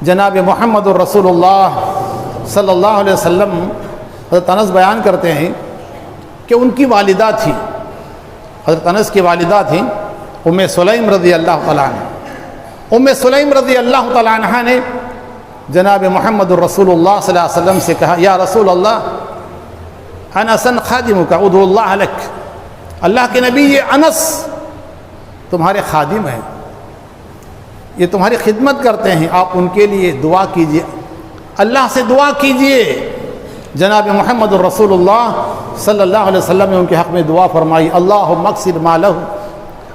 جناب محمد الرسول اللہ صلی اللہ علیہ وسلم حضرت انس بیان کرتے ہیں کہ ان کی والدہ تھی، حضرت انس کی والدہ تھیں ام سلیم رضی اللہ تعالیٰ عنہ۔ ام سلیم رضی اللہ تعالیٰ عنہ نے جناب محمد الرسول اللہ صلی اللہ علیہ وسلم سے کہا، یا رسول اللہ انسا خادمک ادعو اللہ لک، اللہ کے نبی یہ انس تمہارے خادم ہیں، یہ تمہاری خدمت کرتے ہیں، آپ ان کے لیے دعا کیجئے، اللہ سے دعا کیجئے۔ جناب محمد الرسول اللہ صلی اللہ علیہ وسلم نے ان کے حق میں دعا فرمائی، اللہم اکثر مالہ،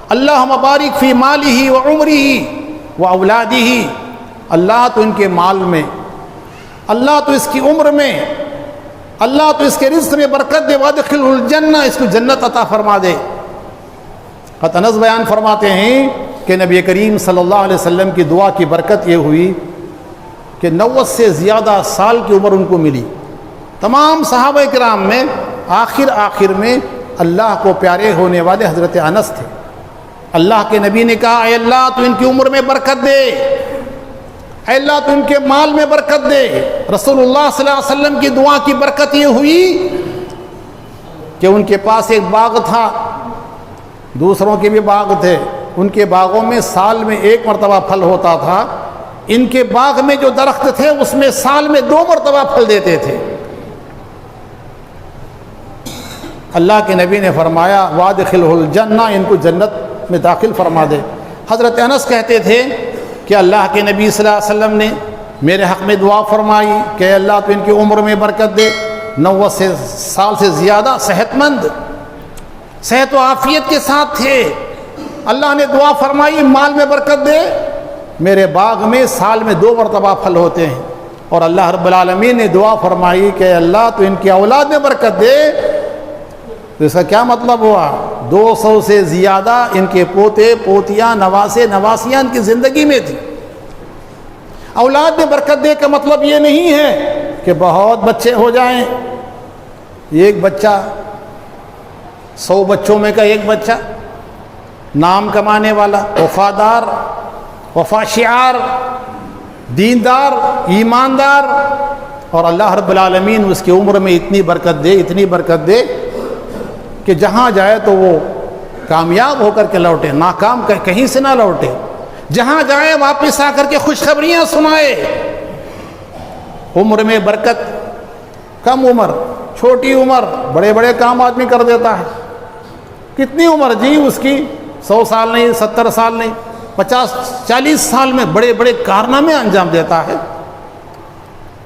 اللہم بارک فی مالہ و عمرہ و اولادہ، اللہ تو ان کے مال میں، اللہ تو اس کی عمر میں، اللہ تو اس کے رزق میں برکت دے، وادخلہ الجنہ، اس کو جنت عطا فرما دے۔ حضرت انس بیان فرماتے ہیں کہ نبی کریم صلی اللہ علیہ وسلم کی دعا کی برکت یہ ہوئی کہ 90 سے زیادہ سال کی عمر ان کو ملی۔ تمام صحابہ کرام میں آخر میں اللہ کو پیارے ہونے والے حضرت انس تھے۔ اللہ کے نبی نے کہا، اے اللہ تو ان کی عمر میں برکت دے، اے اللہ تو ان کے مال میں برکت دے۔ رسول اللہ صلی اللہ علیہ وسلم کی دعا کی برکت یہ ہوئی کہ ان کے پاس ایک باغ تھا، دوسروں کے بھی باغ تھے، ان کے باغوں میں سال میں 1 مرتبہ پھل ہوتا تھا، ان کے باغ میں جو درخت تھے اس میں سال میں 2 مرتبہ پھل دیتے تھے۔ اللہ کے نبی نے فرمایا، وادخلہ الجنہ، ان کو جنت میں داخل فرما دے۔ حضرت انس کہتے تھے کہ اللہ کے نبی صلی اللہ علیہ وسلم نے میرے حق میں دعا فرمائی کہ اللہ تو ان کی عمر میں برکت دے، 90 سال سے زیادہ صحت مند، صحت و عافیت کے ساتھ تھے، اللہ نے دعا فرمائی مال میں برکت دے، میرے باغ میں سال میں 2 مرتبہ پھل ہوتے ہیں، اور اللہ رب العالمین نے دعا فرمائی کہ اللہ تو ان کی اولاد میں برکت دے۔ تو اس کا کیا مطلب ہوا؟ 200 سے زیادہ ان کے پوتے پوتیاں نواسے نواسیاں ان کی زندگی میں تھی۔ اولاد میں برکت دے کا مطلب یہ نہیں ہے کہ بہت بچے ہو جائیں، ایک بچہ 100 بچوں میں کا ایک بچہ، نام کمانے والا، وفادار، وفاشعار، دیندار، ایماندار، اور اللہ رب العالمین اس کی عمر میں اتنی برکت دے کہ جہاں جائے تو وہ کامیاب ہو کر کے لوٹے، ناکام کہیں سے نہ لوٹے، جہاں جائے واپس آ کر کے خوشخبریاں سنائے۔ عمر میں برکت، کم عمر، چھوٹی عمر، بڑے بڑے کام آدمی کر دیتا ہے۔ کتنی عمر جی اس کی؟ 100 سال نہیں، 70 سال نہیں، 50-40 سال میں بڑے بڑے کارنامے انجام دیتا ہے۔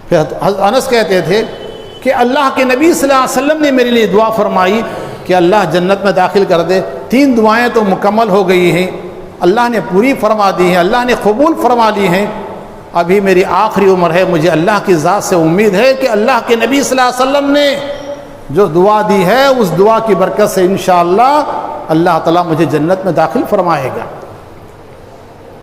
پھر انس کہتے تھے کہ اللہ کے نبی صلی اللہ علیہ وسلم نے میرے لیے دعا فرمائی کہ اللہ جنت میں داخل کر دے۔ 3 دعائیں تو مکمل ہو گئی ہیں، اللہ نے پوری فرما دی ہیں، اللہ نے قبول فرما لی ہیں۔ ابھی میری آخری عمر ہے، مجھے اللہ کی ذات سے امید ہے کہ اللہ کے نبی صلی اللہ علیہ وسلم نے جو دعا دی ہے اس دعا کی برکت سے انشاءاللہ اللہ تعالیٰ مجھے جنت میں داخل فرمائے گا۔